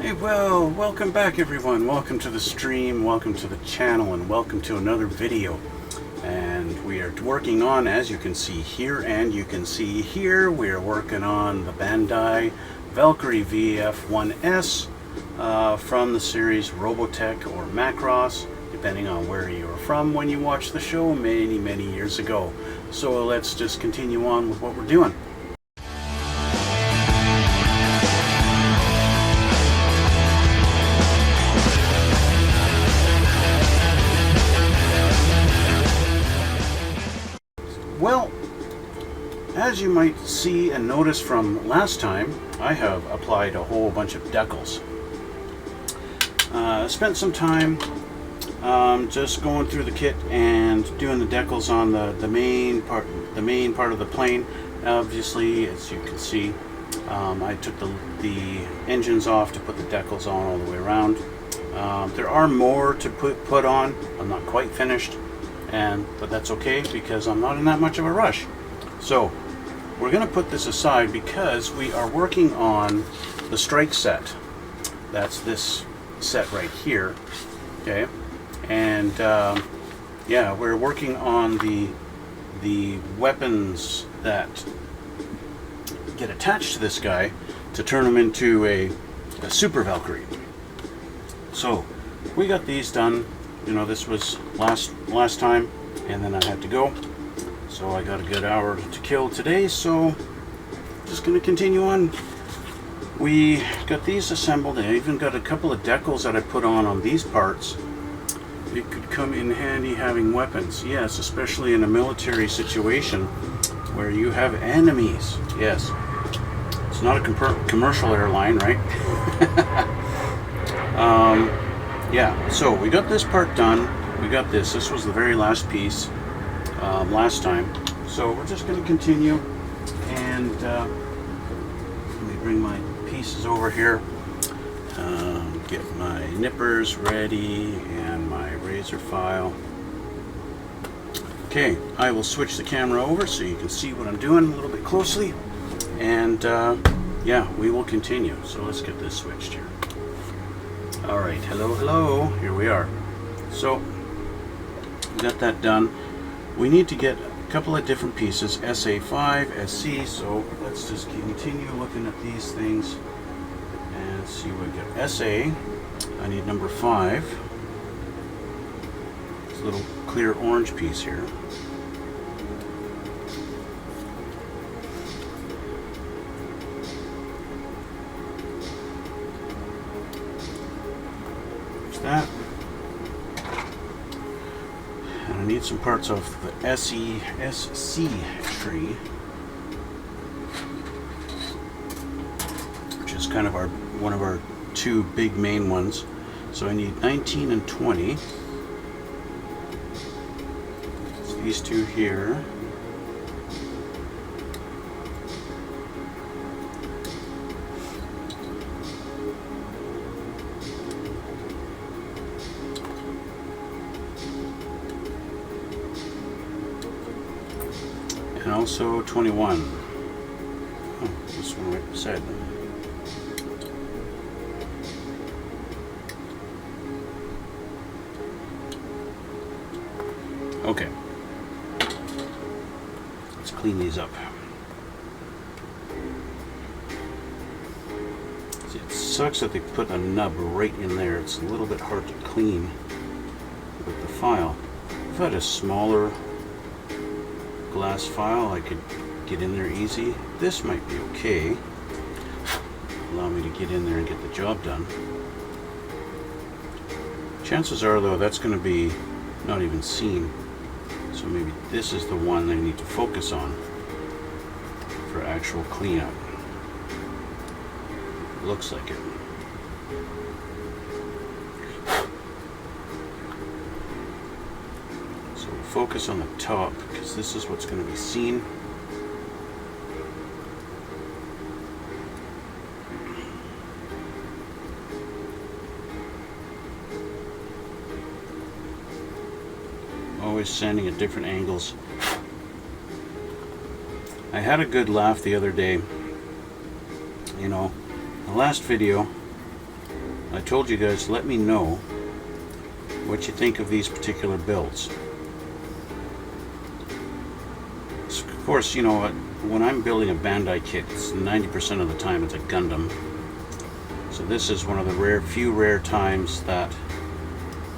Hey, well, welcome back everyone. Welcome to the stream, welcome to the channel, and welcome to another video. And we are working on, as you can see here and you can see here, we are working on the Bandai Valkerie VF-1S from the series Robotech or Macross, depending on where you are from when you watched the show many years ago. So let's just continue on with what we're doing. Well, as you might see and notice from last time, I have applied a whole bunch of decals. Spent some time just going through the kit and doing the decals on the main part of the plane. Obviously, as you can see, I took the engines off to put the decals on all the way around. There are more to put on. I'm not quite finished. But that's okay because I'm not in that much of a rush. So we're going to put this aside because we are working on the strike set. That's this set right here. Okay, and yeah, we're working on the weapons that get attached to this guy to turn him into a super Valkyrie. So we got these done. You know, this was last time, and then I had to go, so I got a good hour to kill today, so just gonna continue on. We got these assembled, and I even got a couple of decals that I put on these parts. It could come in handy having weapons, yes, especially in a military situation where you have enemies. Yes, it's not a commercial airline, right? Yeah, so we got this part done. We got this. This was the very last piece last time. So we're just going to continue, and let me bring my pieces over here. Get my nippers ready and my razor file. Okay, I will switch the camera over so you can see what I'm doing a little bit closely, and yeah, we will continue. So let's get this switched here. Alright, hello, here we are. So, we got that done. We need to get a couple of different pieces, SA5, SC, so let's just continue looking at these things and see what we got. SA, I need number 5. This little clear orange piece here. That, and I need some parts of the SC tree, which is kind of one of our two big main ones. So I need 19 and 20. So these two here. And also 21. Oh, this one right beside them. Okay. Let's clean these up. See, it sucks that they put a nub right in there. It's a little bit hard to clean with the file. If I had a smaller glass file, I could get in there easy. This might be okay. Allow me to get in there and get the job done. Chances are, though, that's going to be not even seen. So maybe this is the one I need to focus on for actual cleanup. Looks like it. Focus on the top because this is what's going to be seen. Always sanding at different angles. I had a good laugh the other day. You know, the last video I told you guys, let me know what you think of these particular builds. So of course, you know, when I'm building a Bandai kit, it's 90% of the time it's a Gundam. So this is one of the few rare times that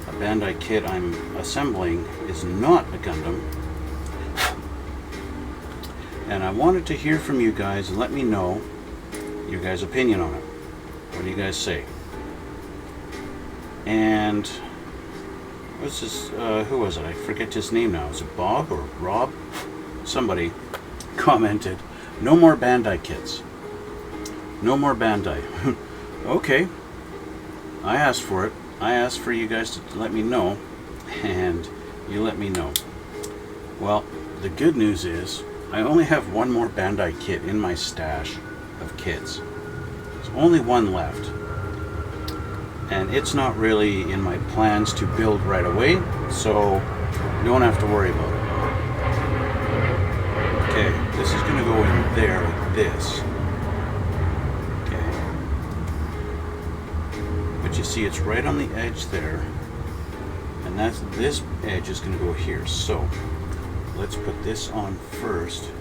a Bandai kit I'm assembling is not a Gundam. And I wanted to hear from you guys and let me know your guys' opinion on it. What do you guys say? And what's this? Who was it? I forget his name now. Is it Bob or Rob? Somebody commented, "No more Bandai kits. No more Bandai." Okay. I asked for it. I asked for you guys to let me know, and you let me know. Well, the good news is I only have one more Bandai kit in my stash of kits. There's only one left. And it's not really in my plans to build right away, so you don't have to worry about it. Okay, this is going to go in there like this. Okay. But you see it's right on the edge there. And this edge is going to go here. So let's put this on first.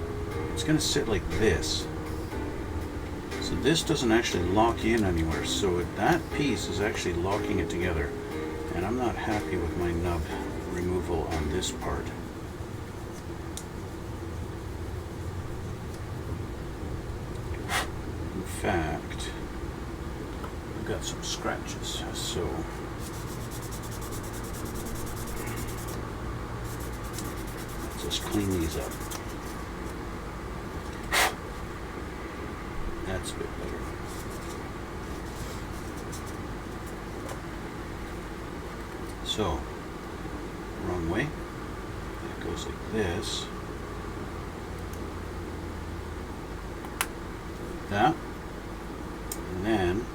It's going to sit like this. So this doesn't actually lock in anywhere, so that piece is actually locking it together. And I'm not happy with my nub removal on this part. In fact, I've got some scratches, so let's just clean these up. That's a bit better. So, wrong way. It goes like this. That. And then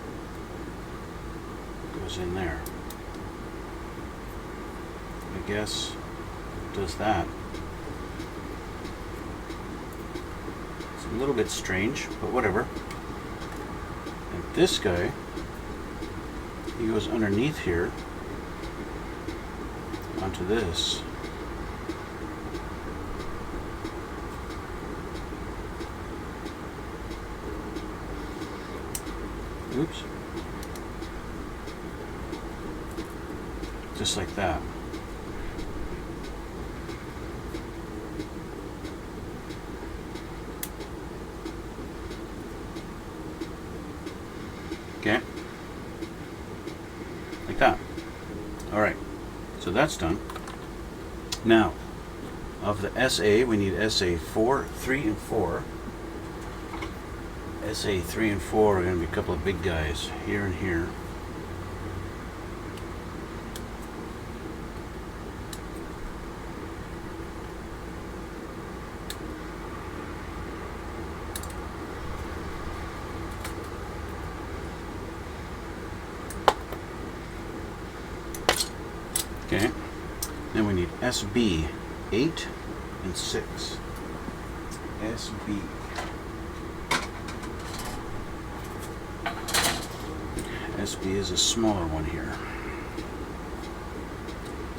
it goes in there. I guess it does that. A little bit strange, but whatever. And this guy, he goes underneath here onto this. Oops. Just like that. Okay, like that. All right, so that's done. Now, of the SA, we need SA 4, 3, and 4. SA 3 and 4 are going to be a couple of big guys here and here. Okay, then we need SB 8 and 6. SB. SB is a smaller one here.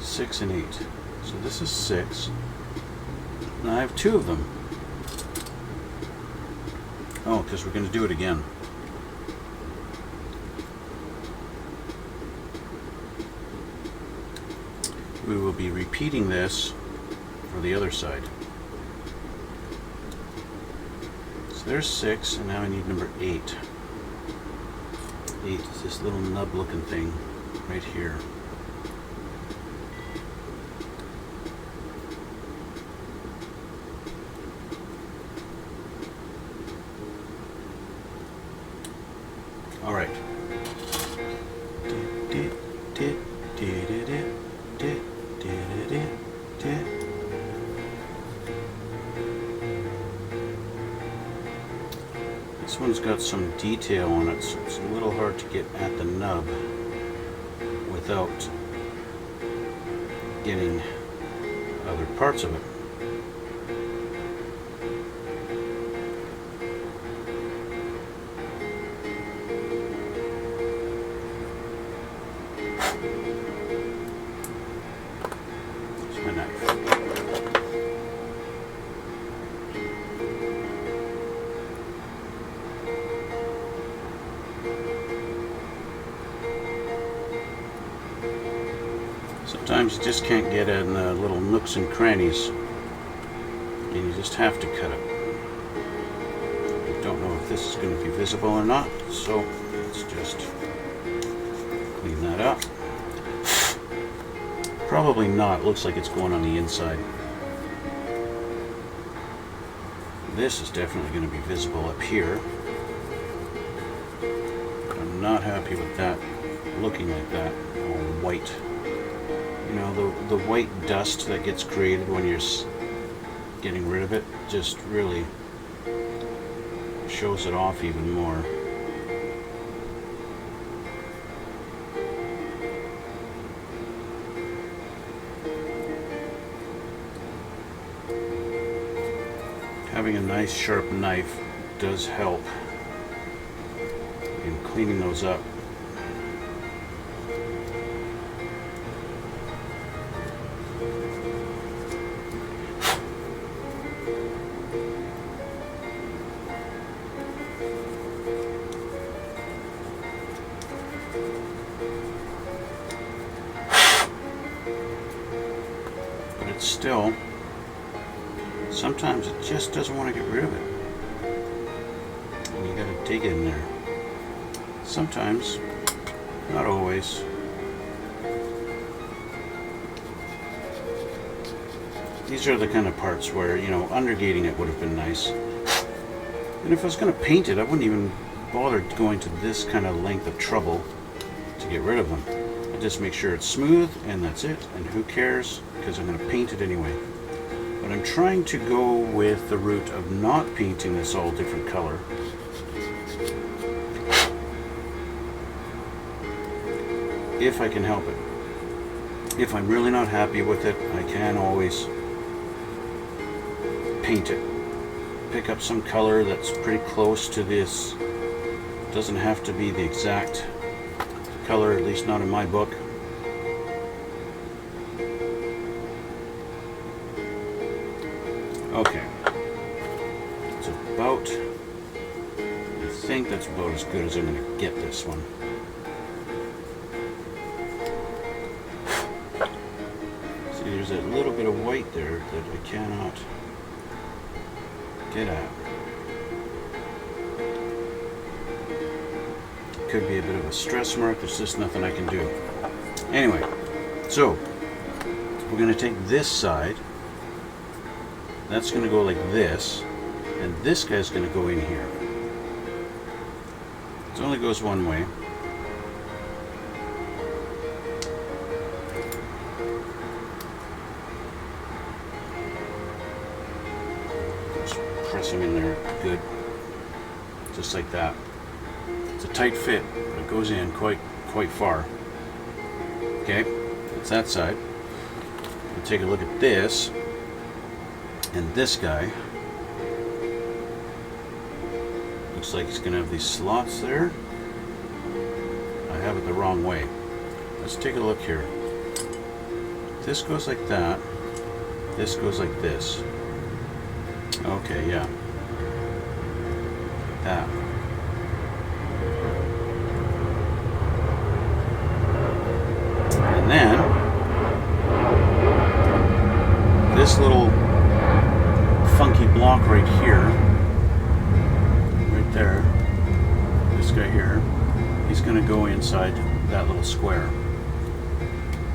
6 and 8. So this is 6. And I have 2 of them. Oh, because we're going to do it again. We will be repeating this for the other side. So there's 6, and now I need number 8. 8 is this little nub looking thing right here. All right. This one's got some detail on it, so it's a little hard to get at the nub without getting other parts of it. Here's my knife. Sometimes you just can't get in the little nooks and crannies, and you just have to cut it. I don't know if this is going to be visible or not, so let's just clean that up. Probably not. Looks like it's going on the inside. This is definitely going to be visible up here. I'm not happy with that looking like that, all white. You know, the white dust that gets created when you're getting rid of it just really shows it off even more. Having a nice sharp knife does help in cleaning those up. But it's still, sometimes it just doesn't want to get rid of it. And you gotta dig in there. Sometimes, not always. These are the kind of parts where, you know, undergating it would have been nice. And if I was going to paint it, I wouldn't even bother going to this kind of length of trouble to get rid of them. I just make sure it's smooth and that's it, and who cares, because I'm going to paint it anyway. But I'm trying to go with the route of not painting this all different color. If I can help it. If I'm really not happy with it, I can always paint it. Pick up some color that's pretty close to this. Doesn't have to be the exact color, at least not in my book. Okay. It's about, I think that's about as good as I'm going to get this one. See, there's that little bit of white there that I cannot get at. Could be a bit of a stress mark. There's just nothing I can do. Anyway, so we're going to take this side. That's going to go like this, and this guy's going to go in here. It only goes one way. Just press them in there good, just like that. It's a tight fit, but it goes in quite far. Okay, that's that side. We'll take a look at this. And this guy looks like he's going to have these slots there. I have it the wrong way. Let's take a look here. This goes like that. This goes like this. Okay, yeah. That. And then this little funky block right here, right there, this guy here, he's going to go inside that little square.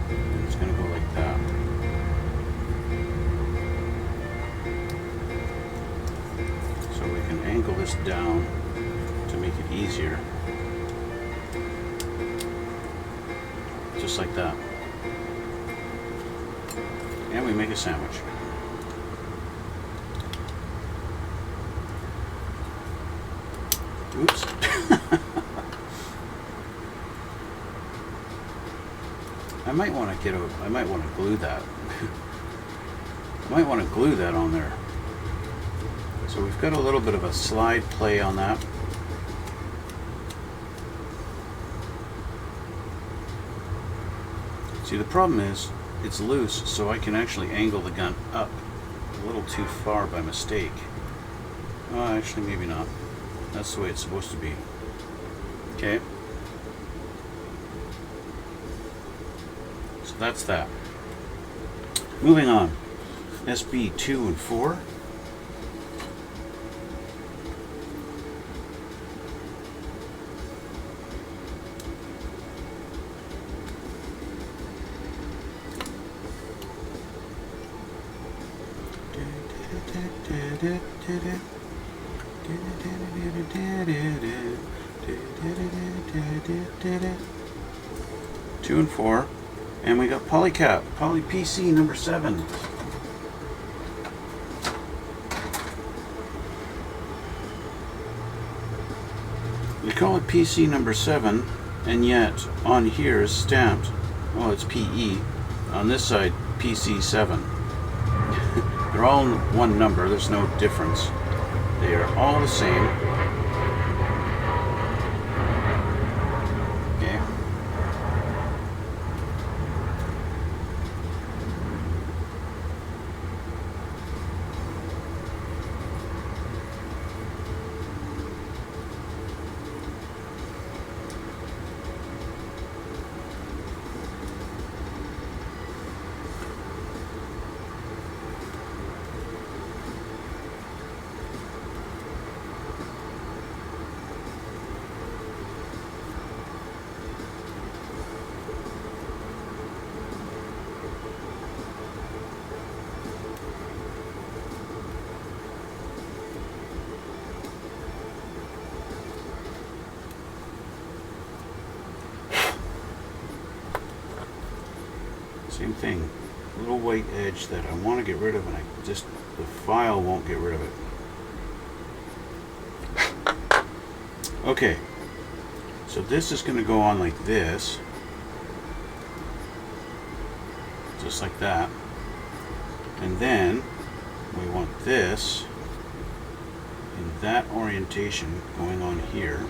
And it's going to go like that. So we can angle this down to make it easier. Just like that. And we make a sandwich. Oops. I might want to glue that. I might want to glue that on there. So we've got a little bit of a slide play on that. See, the problem is it's loose, so I can actually angle the gun up a little too far by mistake. Oh, actually, maybe not. That's the way it's supposed to be. Okay. So that's that. Moving on. SB 2 and 4. Two and 4, and we got polycap, poly PC number 7. We call it PC number 7, and yet on here is stamped, oh, it's PE. On this side, PC 7. They're all one number, there's no difference. They are all the same. Okay. Same thing, little white edge that I want to get rid of, and the file won't get rid of it. Okay, so this is going to go on like this, just like that, and then we want this in that orientation going on here.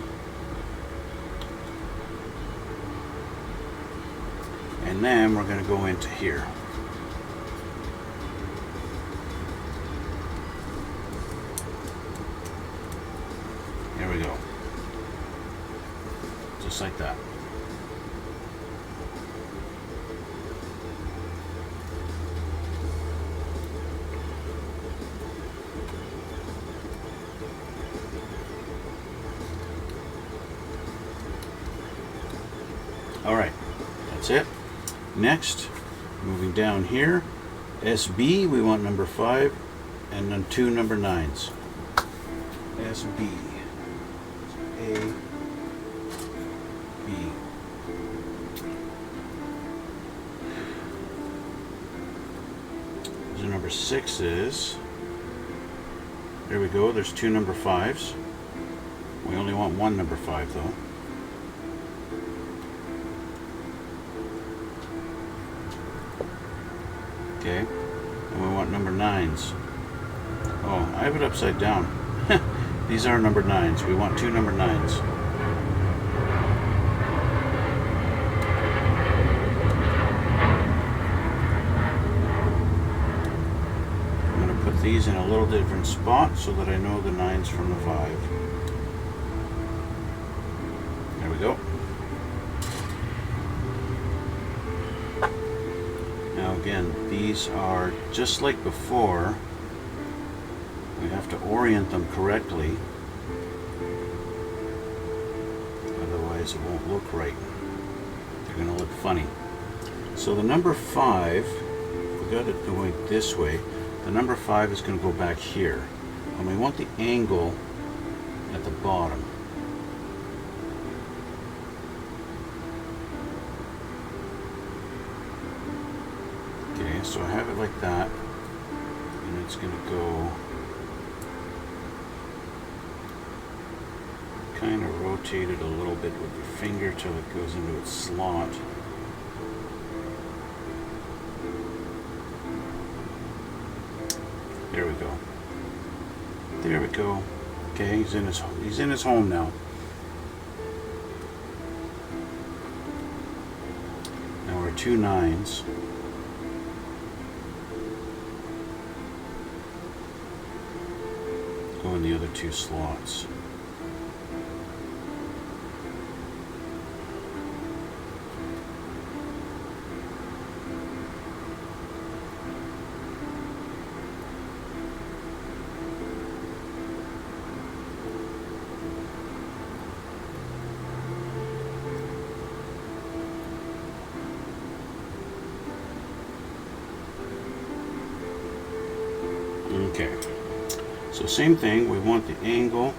And then we're going to go into here. There we go. Just like that. All right, that's it. Next, moving down here, SB, we want number 5, and then 2 number 9s. SB, A, B. So number 6 is, there we go, there's 2 number 5s. We only want 1 number 5 though. Okay, and we want number 9s. Oh, I have it upside down. These are number 9s. We want 2 number 9s. I'm going to put these in a little different spot so that I know the 9s from the 5. There we go. Now again, these are just like before. We have to orient them correctly, otherwise it won't look right. They're going to look funny. So the number 5, we got it going this way. The number 5 is going to go back here, and we want the angle at the bottom. Okay, so I have it like that, and it's going to go kind of rotate it a little bit with your finger till it goes into its slot. There we go. There we go. Okay, he's in his home now. Now we're 2 9s. Go in the other 2 slots. Okay, so same thing, we want the angle.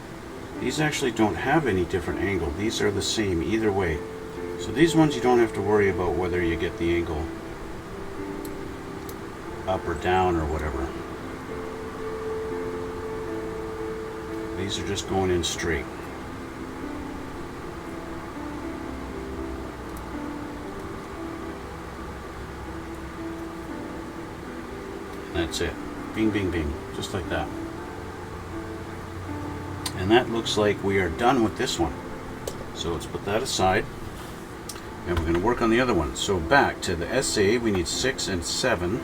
These actually don't have any different angle. These are the same either way. So these ones you don't have to worry about whether you get the angle up or down or whatever. These are just going in straight. That's it. Bing, bing, bing. Just like that. And that looks like we are done with this one. So let's put that aside. And we're going to work on the other one. So back to the SA, we need 6 and 7.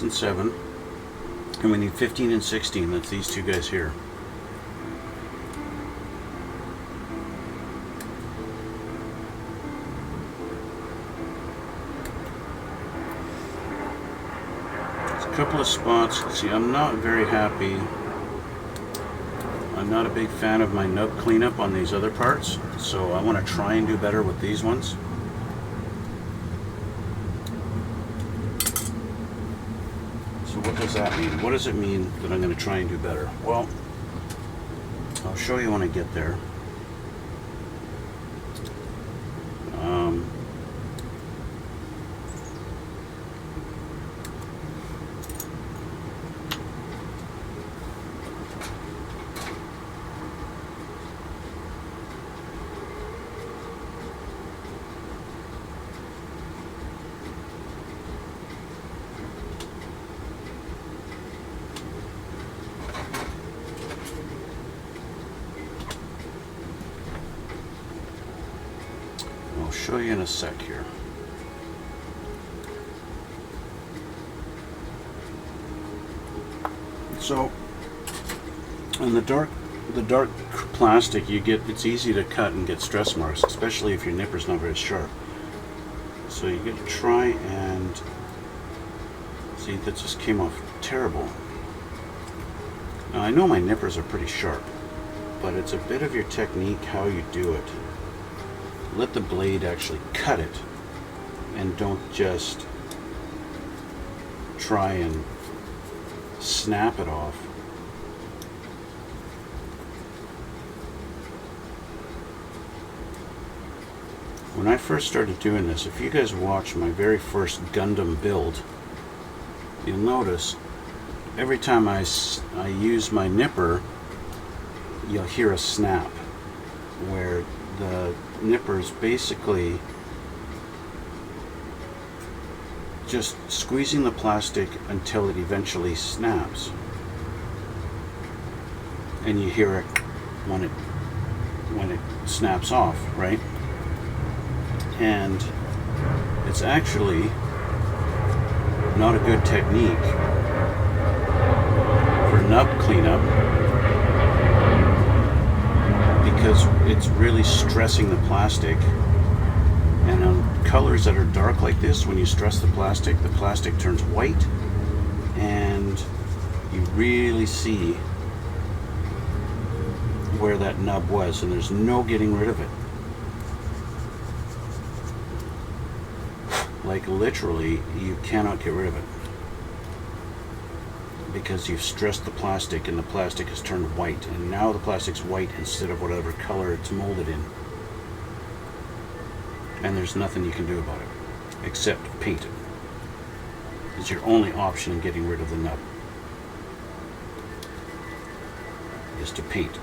And 7, and we need 15 and 16. That's these 2 guys here. There's a couple of spots. See, I'm not very happy. I'm not a big fan of my nub cleanup on these other parts, so I want to try and do better with these ones. What does that mean? What does it mean that I'm going to try and do better? Well, I'll show you when I get there. I'll show you in a sec here. So on the dark plastic, it's easy to cut and get stress marks, especially if your nipper's not very sharp. So you got to try and see, that just came off terrible. Now I know my nippers are pretty sharp, but it's a bit of your technique how you do it. Let the blade actually cut it, and don't just try and snap it off. When I first started doing this, if you guys watch my very first Gundam build, you'll notice every time I use my nipper, you'll hear a snap where the nipper's basically just squeezing the plastic until it eventually snaps, and you hear it when it snaps off, right? And it's actually not a good technique for nub cleanup, because it's really stressing the plastic. And on colors that are dark like this, when you stress the plastic turns white, and you really see where that nub was, and there's no getting rid of it. Like literally, you cannot get rid of it, because you've stressed the plastic and the plastic has turned white, and now the plastic's white instead of whatever color it's molded in. And there's nothing you can do about it except paint it. It's your only option in getting rid of the nub. is to paint.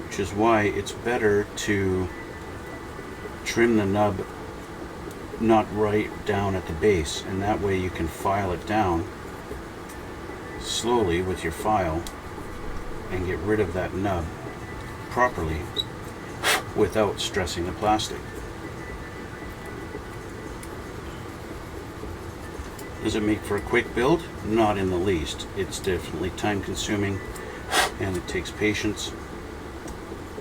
Which is why it's better to trim the nub not right down at the base, and that way you can file it down slowly with your file and get rid of that nub properly without stressing the plastic. Does it make for a quick build? Not in the least. It's definitely time consuming and it takes patience,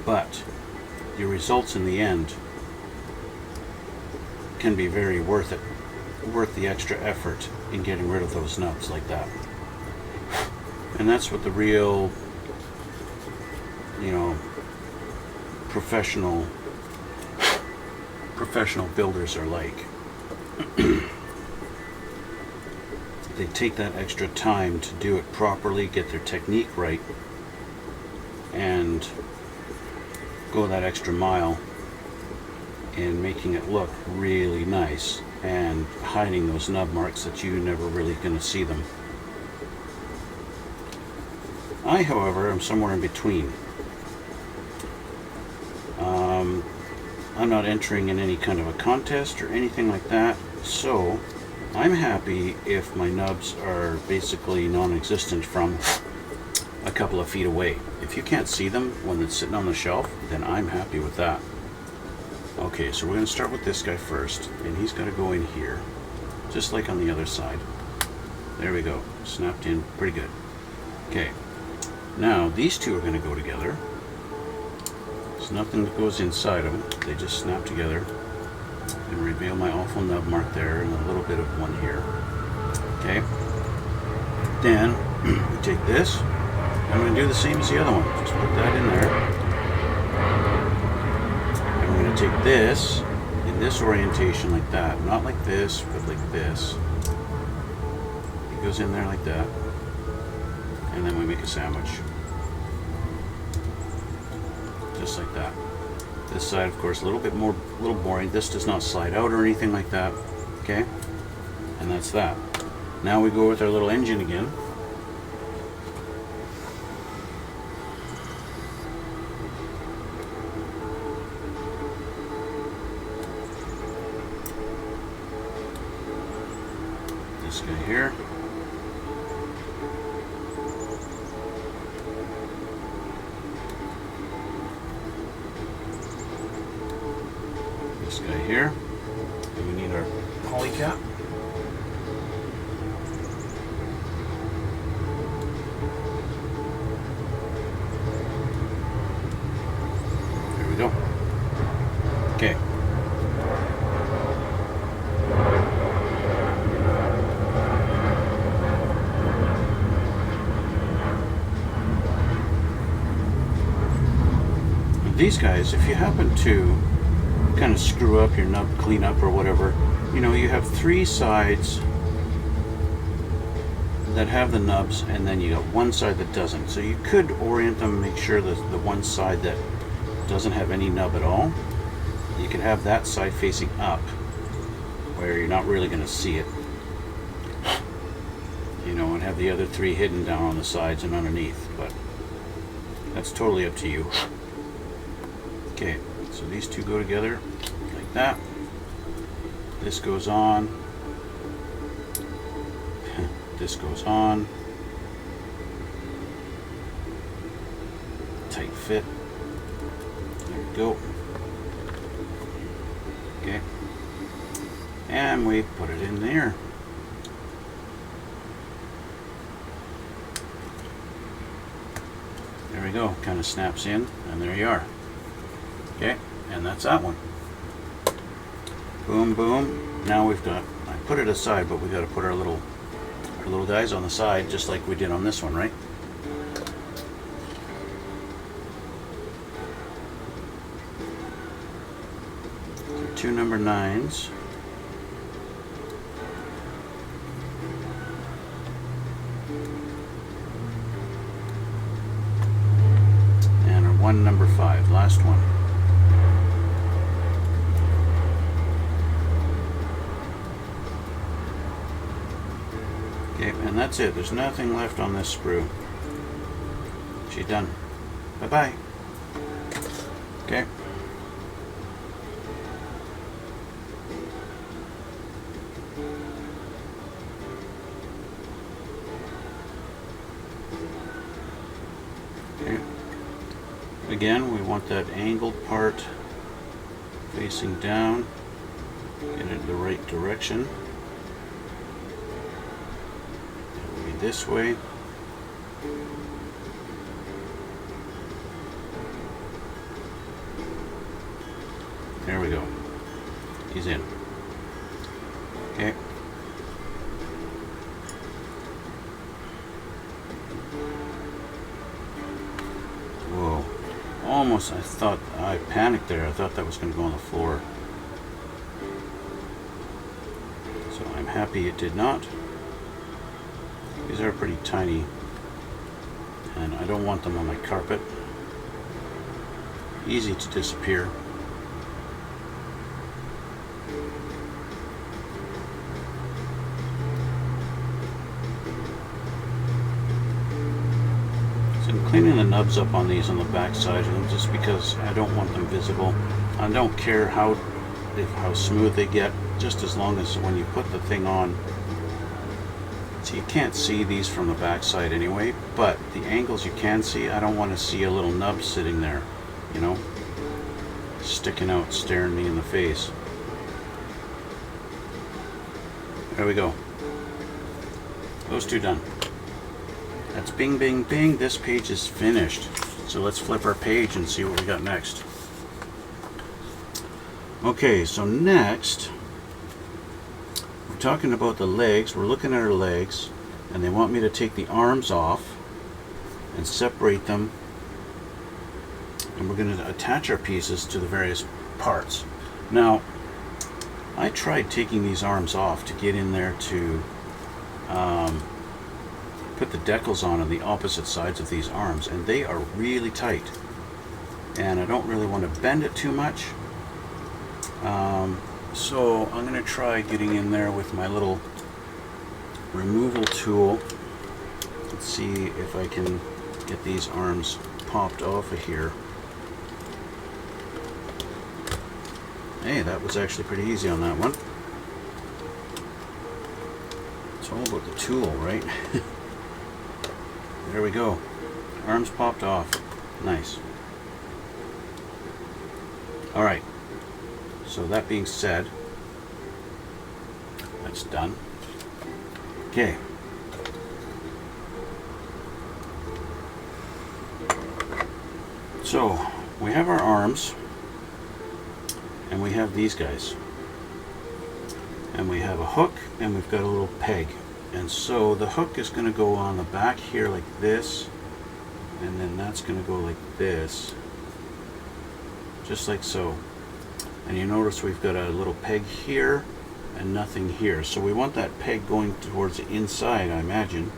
but your results in the end can be very worth it, worth the extra effort in getting rid of those nubs like that. And that's what the real, you know, professional builders are like. They take that extra time to do it properly, get their technique right, and go that extra mile in making it look really nice and hiding those nub marks that you're never really going to see them. I, however, am somewhere in between. I'm not entering in any kind of a contest or anything like that, so I'm happy if my nubs are basically non-existent from a couple of feet away. If you can't see them when it's sitting on the shelf, then I'm happy with that. Okay, so we're going to start with this guy first, and he's got to go in here, just like on the other side. There we go, snapped in pretty good. Okay, now these two are going to go together. There's nothing that goes inside them, they just snap together and reveal my awful nub mark there and a little bit of one here. Okay, then we take this. I'm going to do the same as the other one, just put that in there. And we're going to take this in this orientation like that, not like this, but like this. It goes in there like that, and then we make a sandwich. Just like that. This side, of course, a little boring. This does not slide out or anything like that. Okay, and that's that. Now we go with our little engine again. This guy here. This guy here. And we need our poly cap. There we go. Okay. These guys, if you happen to kind of screw up your nub cleanup or whatever, you know, you have three sides that have the nubs and then you got one side that doesn't. So you could orient them, make sure that the one side that doesn't have any nub at all, you could have that side facing up where you're not really going to see it, you know, and have the other three hidden down on the sides and underneath, but that's totally up to you. Okay, so these two go together like that. This goes on. This goes on. Tight fit. There we go. Okay. And we put it in there. There we go. Kind of snaps in, and there you are. Okay, and that's that one. Boom, boom. Now we've got, I put it aside, but we got to put our little guys on the side, just like we did on this one, right? So two number 9s. And our one number 5, last one. Okay, and that's it. There's nothing left on this sprue. She's done. Bye-bye. Okay. Okay. Again, we want that angled part facing down. Get it the right direction. It will be this way. There we go. He's in. Okay. Whoa. Almost, I panicked there. I thought that was going to go on the floor. So I'm happy it did not. These are pretty tiny, and I don't want them on my carpet. Easy to disappear. Cleaning the nubs up on these on the back side, just because I don't want them visible. I don't care how smooth they get, just as long as when you put the thing on. So you can't see these from the back side anyway, but the angles you can see, I don't want to see a little nub sitting there, you know, sticking out, staring me in the face. There we go. Those two done. That's bing, bing, bing. This page is finished. So let's flip our page and see what we got next. Okay, so next, we're talking about the legs. We're looking at our legs, and they want me to take the arms off and separate them. And we're going to attach our pieces to the various parts. Now, I tried taking these arms off to get in there to put the decals on the opposite sides of these arms, and they are really tight, and I don't really want to bend it too much, so I'm going to try getting in there with my little removal tool. Let's see if I can get these arms popped off of here. Hey, that was actually pretty easy on that one. It's all about the tool, right? There we go. Arms popped off. Nice. Alright. So that being said, that's done. Okay. So we have our arms, and we have these guys. And we have a hook, and we've got a little peg. And so the hook is going to go on the back here like this, and then that's going to go like this, just like so. And you notice we've got a little peg here and nothing here. So we want that peg going towards the inside, I imagine.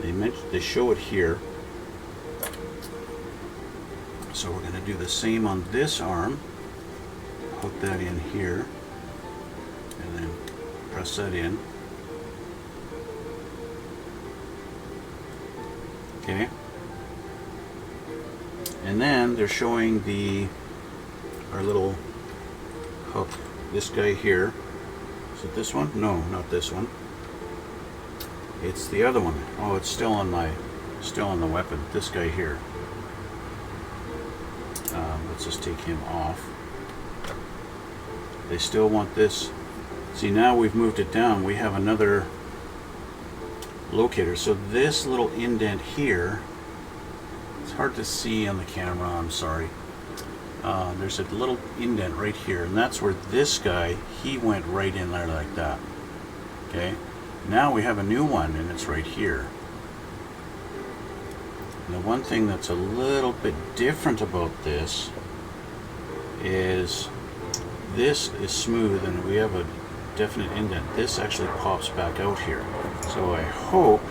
They show it here. So we're going to do the same on this arm. Hook that in here, and then press that in. Okay, and then they're showing our little hook. This guy here. Is it this one? No, not this one. It's the other one. Oh, it's still on the weapon. This guy here. Let's just take him off. They still want this. See, now we've moved it down. We have another locator. So this little indent here, it's hard to see on the camera, I'm sorry. There's a little indent right here, and that's where this guy, he went right in there like that. Okay, now we have a new one, and it's right here. And the one thing that's a little bit different about this is smooth, and we have a definite indent. This actually pops back out here. So I hope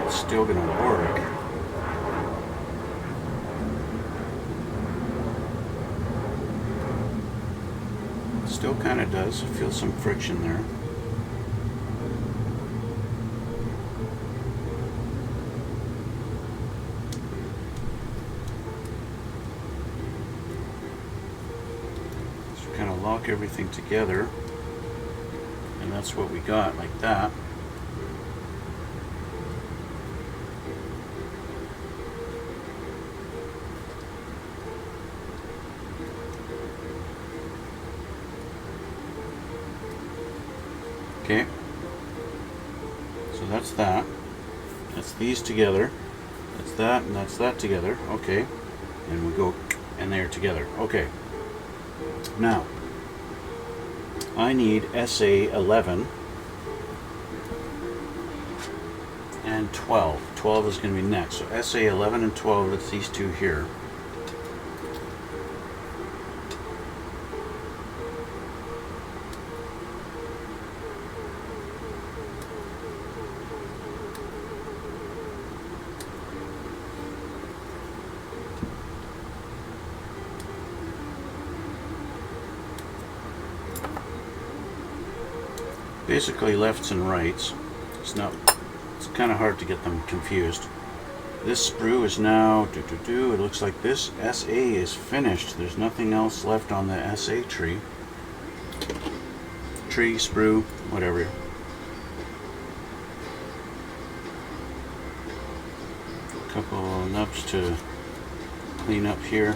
it's still going to work. It still kind of does. I feel some friction there. hook everything together, and that's what we got, like that. Okay, so that's that. That's these together. That's that, and that's that together. Okay, and we go, and they're together. Okay. Now, I need SA 11 and 12. 12 is going to be next. So SA 11 and 12, that's these two here. Basically lefts and rights. It's kind of hard to get them confused. This sprue is now it looks like this SA is finished. There's nothing else left on the SA tree, sprue, whatever. A couple nubs to clean up here.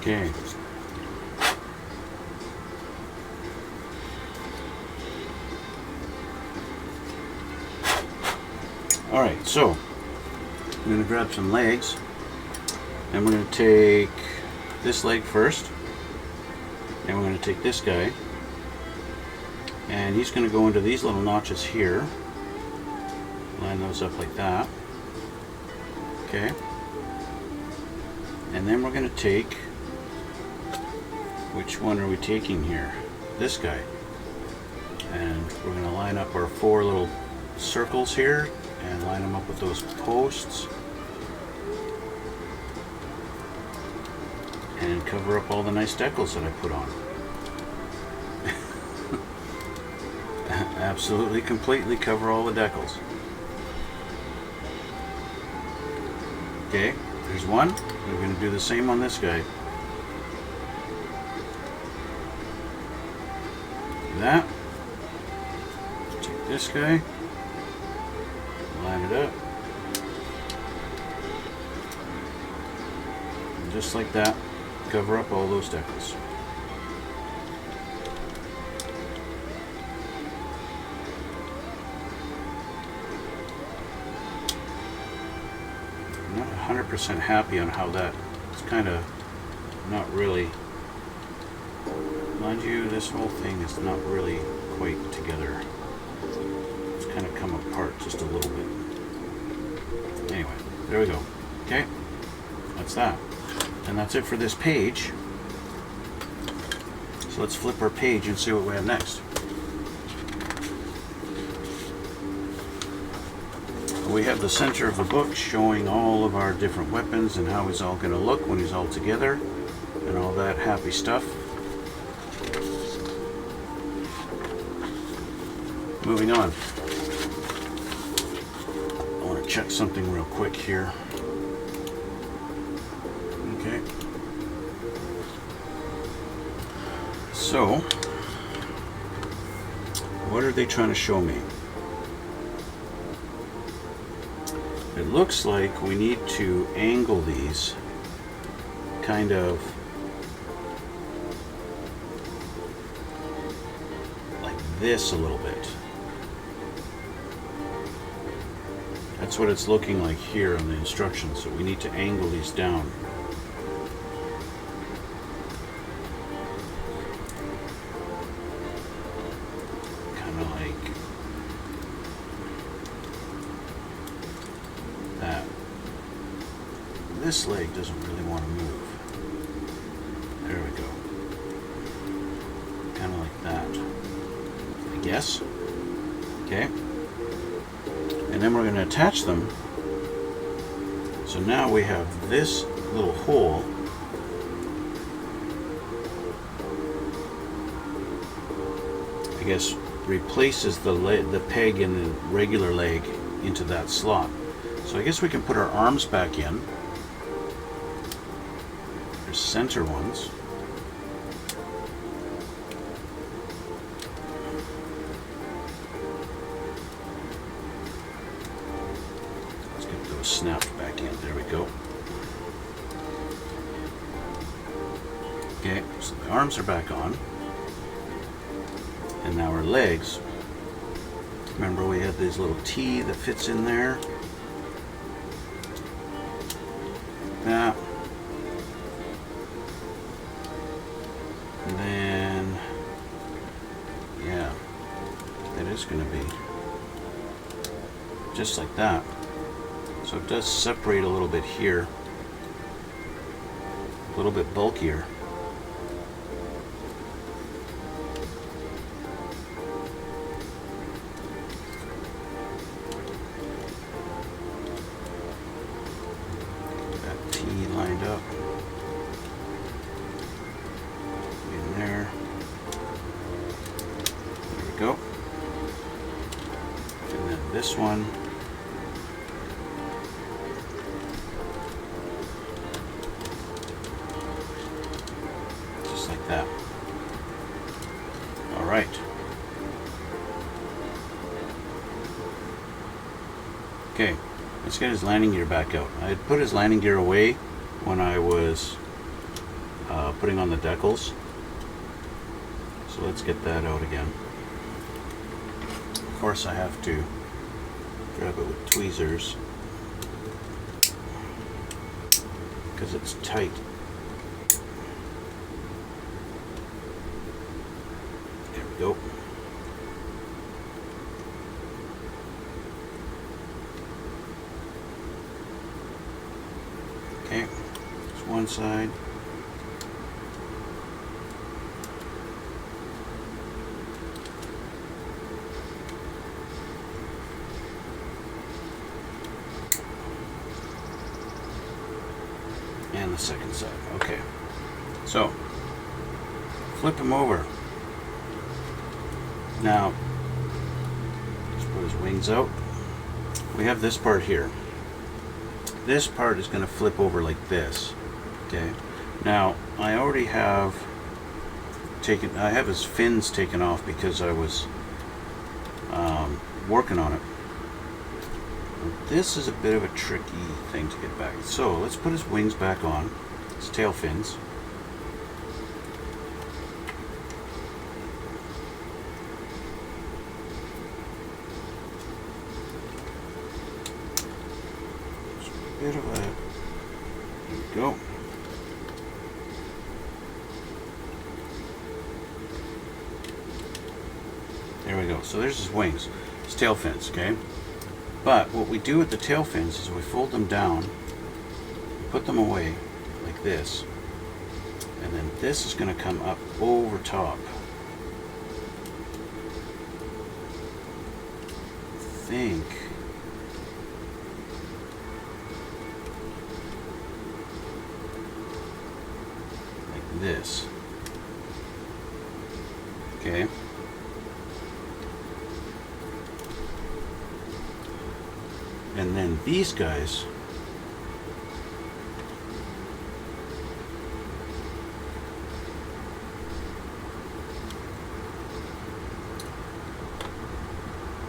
Okay. Alright, so I'm going to grab some legs, and we're going to take this leg first, and we're going to take this guy, and he's going to go into these little notches here. Line those up like that. Okay. And then we're going to take, which one are we taking here? This guy. And we're going to line up our 4 little circles here and line them up with those posts. And cover up all the nice decals that I put on. Absolutely, completely cover all the decals. Okay, there's one. We're going to do the same on this guy. That. Take this guy, line it up, and just like that, cover up all those decals. I'm not 100% happy on how that, it's kind of not really. Mind you, this whole thing is not really quite together. It's kind of come apart just a little bit. Anyway, there we go. Okay, that's that. And that's it for this page. So let's flip our page and see what we have next. We have the center of the book showing all of our different weapons and how he's all going to look when he's all together and all that happy stuff. Moving on. I want to check something real quick here. Okay. So, what are they trying to show me? It looks like we need to angle these kind of like this a little bit. That's what it's looking like here on the instructions, so we need to angle these down. Kind of like that. This leg doesn't really want to move. guess. Okay. And then we're going to attach them. So now we have this little hole. I guess replaces the peg in the regular leg into that slot. So I guess we can put our arms back in. There's center ones. Let's get those snapped back in. There we go. Okay, so the arms are back on. And now our legs. Remember we had this little T that fits in there. That. And then, yeah, it is going to be just like that. So it does separate a little bit here. A little bit bulkier. Lined up in there. There we go. And then this one. Just like that. All right. Okay. Let's get his landing gear back out. I had put his landing gear away when I was putting on the decals. So let's get that out again. Of course I have to grab it with tweezers because it's tight. There we go. Okay, that's one side. And the second side. Okay, so flip him over. Now, let's put his wings out. We have this part here. This part is going to flip over like this. Okay. Now I already have I have his fins taken off because I was working on it. This is a bit of a tricky thing to get back. So let's put his wings back on, his tail fins. Bit of a, there we go. There we go. So there's his wings, his tail fins, okay? But what we do with the tail fins is we fold them down, put them away like this, and then this is going to come up over top. I think this. Okay. And then these guys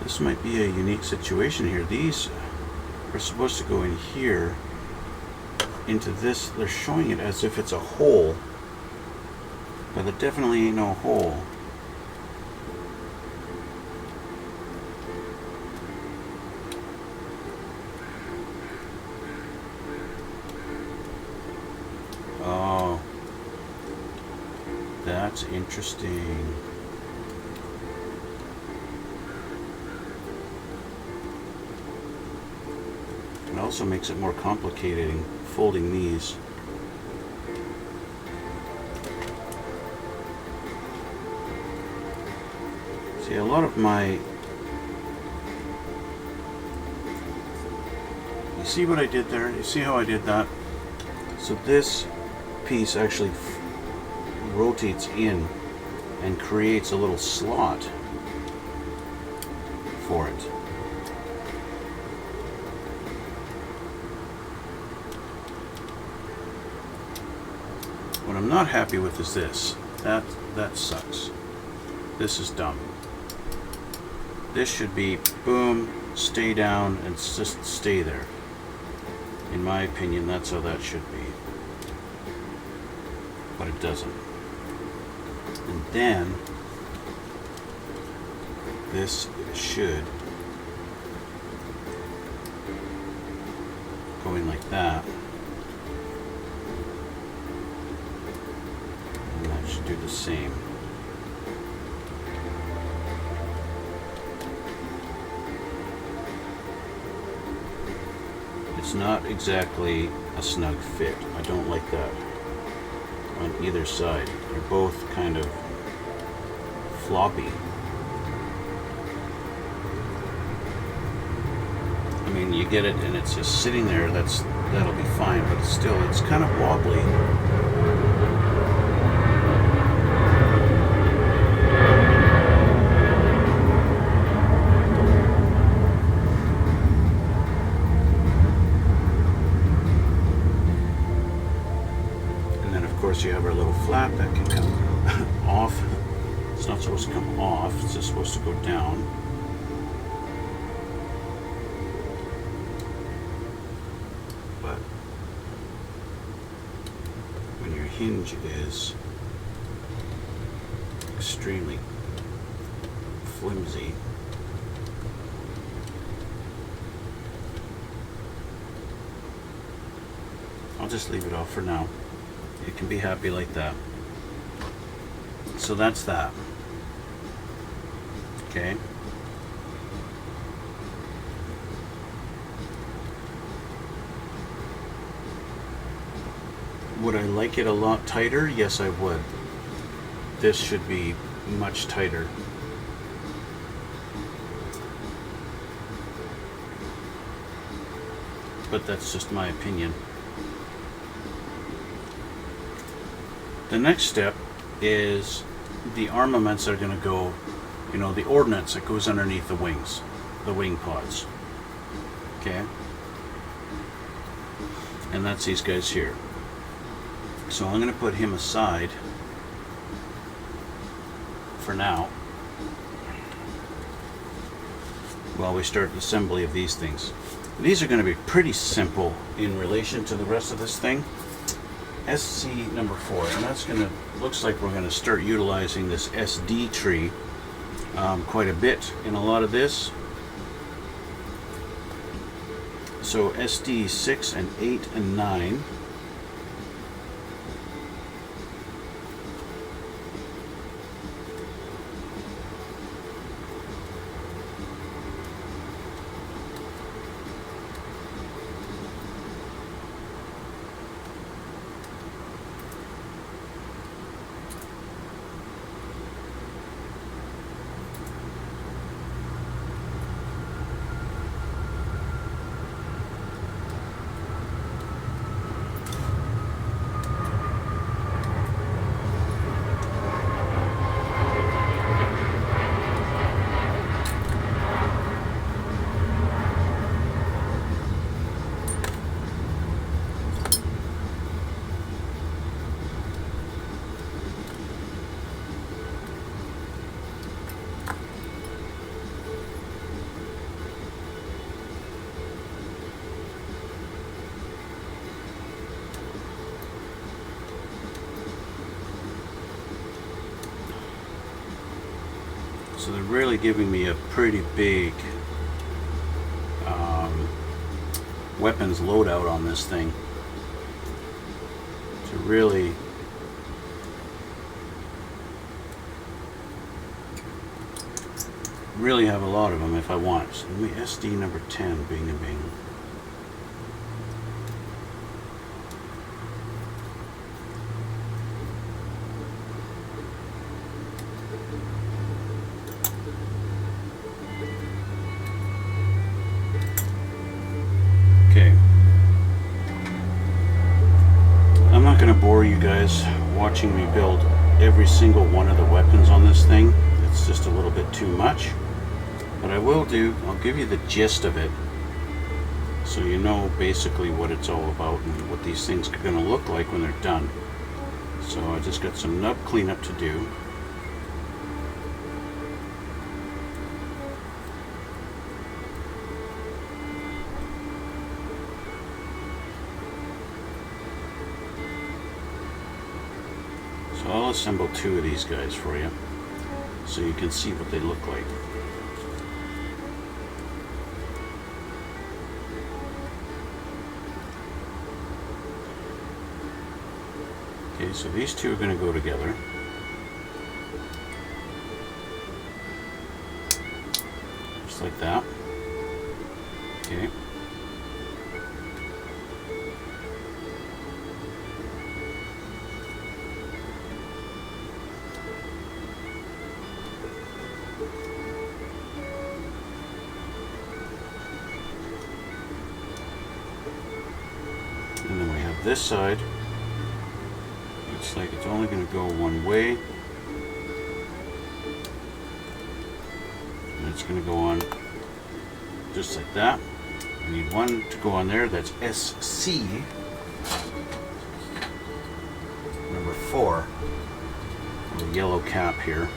this might be a unique situation here. These are supposed to go in here into this. They're showing it as if it's a hole. But there definitely ain't no hole. Oh, that's interesting. It also makes it more complicated folding these. See, a lot of my... You see what I did there? You see how I did that? So this piece actually rotates in and creates a little slot for it. What I'm not happy with is this. That sucks. This is dumb. This should be boom, stay down, and just stay there. In my opinion, that's how that should be. But it doesn't. And then this should go in like that. And that should do the same. It's not exactly a snug fit. I don't like that on either side. They're both kind of floppy. I mean, you get it and it's just sitting there, that'll be fine, but still, it's kind of wobbly. Of course, you have our little flap that can come off. It's not supposed to come off, it's just supposed to go down. But when your hinge is extremely flimsy, I'll just leave it off for now. You can be happy like that. So that's that. Okay. Would I like it a lot tighter? Yes, I would. This should be much tighter. But that's just my opinion. The next step is the armaments that are going to go, you know, the ordnance that goes underneath the wings, the wing pods. Okay? And that's these guys here. So I'm going to put him aside for now while we start the assembly of these things. These are going to be pretty simple in relation to the rest of this thing. SC number 4, and that's going to, looks like we're going to start utilizing this SD tree quite a bit in a lot of this. So SD 6 and 8 and 9. So they're really giving me a pretty big weapons loadout on this thing to really have a lot of them if I want. So let me SD number 10, bing and bing. watching me build every single one of the weapons on this thing. It's just a little bit too much. But I'll give you the gist of it, so you know basically what it's all about and what these things are going to look like when they're done. So I just got some nub cleanup to do. So I'll assemble 2 of these guys for you so you can see what they look like. Okay, so these 2 are going to go together. Just like that. Okay. And then we have this side. Looks like it's only going to go one way. And it's going to go on just like that. We need one to go on there. That's SC. Number 4. The yellow cap here.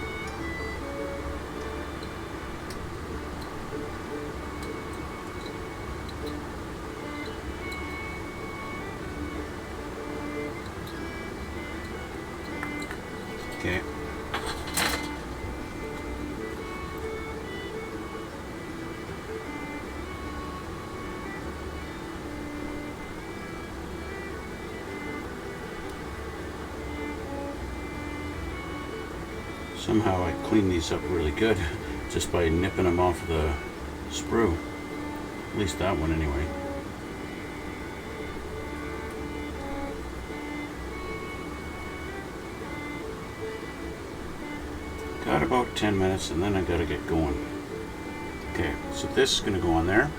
Okay. Somehow I clean these up really good just by nipping them off the sprue. At least that one anyway. Got about 10 minutes and then I gotta get going. Okay, so this is gonna go on there.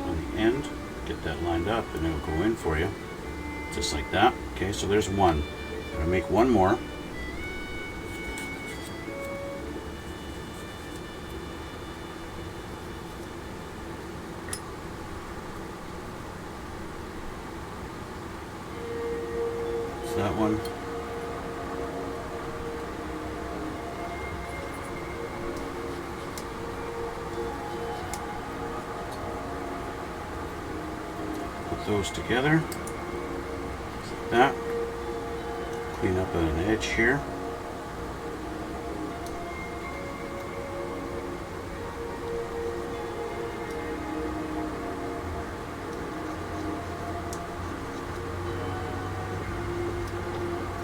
On the end, get that lined up and it'll go in for you. Just like that. Okay, so there's one. I'm gonna make one more. So that one. Those together, like that. Clean up an edge here.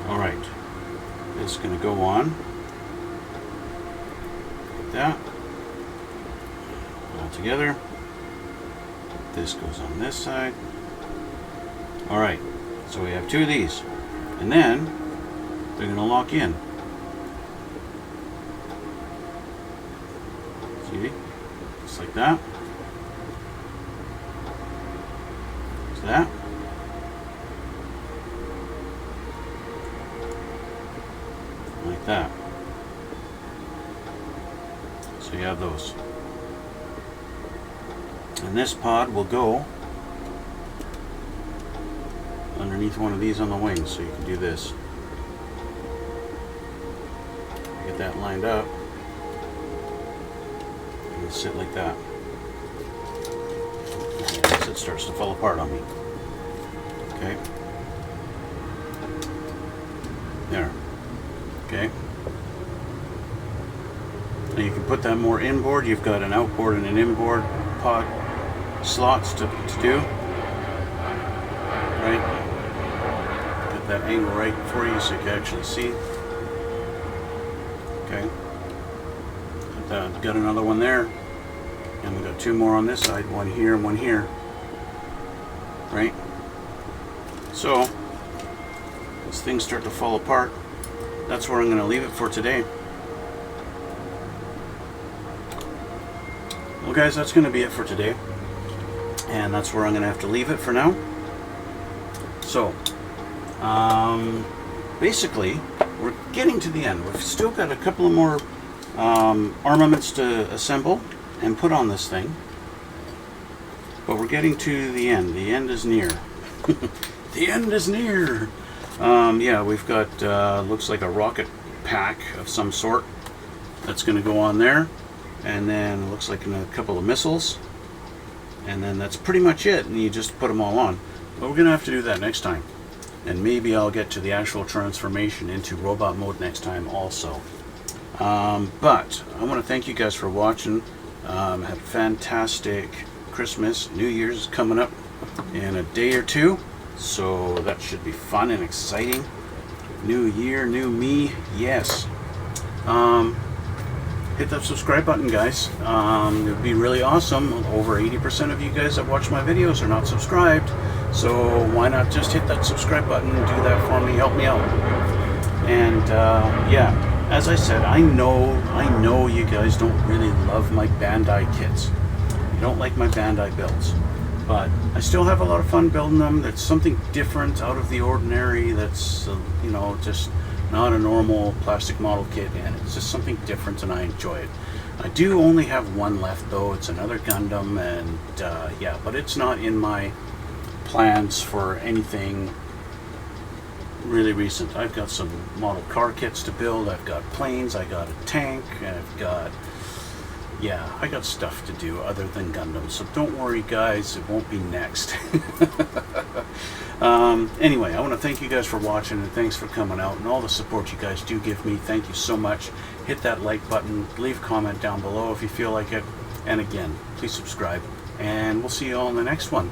All right, this is going to go on like that, all together. This goes on this side. All right, so we have 2 of these, and then they're going to lock in. See, just like that. Like that. Like that. So you have those. And this pod will go underneath one of these on the wing, so you can do this. Get that lined up and it'll sit like that. As it starts to fall apart on me. Okay. There. Okay. Now you can put that more inboard. You've got an outboard and an inboard pod slots to do. Right? That angle right for you so you can actually see. Okay. Got another one there. And we got 2 more on this side, one here and one here. Right? So, as things start to fall apart, that's where I'm going to leave it for today. Well guys, that's going to be it for today. And that's where I'm going to have to leave it for now. So, Basically, we're getting to the end. We've still got a couple of more armaments to assemble and put on this thing, but we're getting to the end. The end is near. The end is near. Yeah, we've got looks like a rocket pack of some sort that's going to go on there, and then it looks like a couple of missiles, and then that's pretty much it, and you just put them all on. But we're going to have to do that next time, and maybe I'll get to the actual transformation into robot mode next time also. But I want to thank you guys for watching. Have a fantastic Christmas. New Year's is coming up in a day or two, so that should be fun and exciting. New year, new me. Yes. Hit that subscribe button, guys. It would be really awesome. Over 80% of you guys that watch my videos are not subscribed, so why not just hit that subscribe button and do that for me? Help me out. And yeah, as I said, I know you guys don't really love my Bandai kits. You don't like my Bandai builds, but I still have a lot of fun building them. That's something different, out of the ordinary. That's you know, just not a normal plastic model kit, and it's just something different, and I enjoy it. I do only have one left though. It's another Gundam, and yeah, but it's not in my plans for anything really recent. I've got some model car kits to build. I've got planes. I got a tank. I've got, yeah, I got stuff to do other than Gundam. So don't worry, guys. It won't be next. Anyway, I want to thank you guys for watching, and thanks for coming out and all the support you guys do give me. Thank you so much. Hit that like button. Leave a comment down below if you feel like it. And again, please subscribe. And we'll see you all in the next one.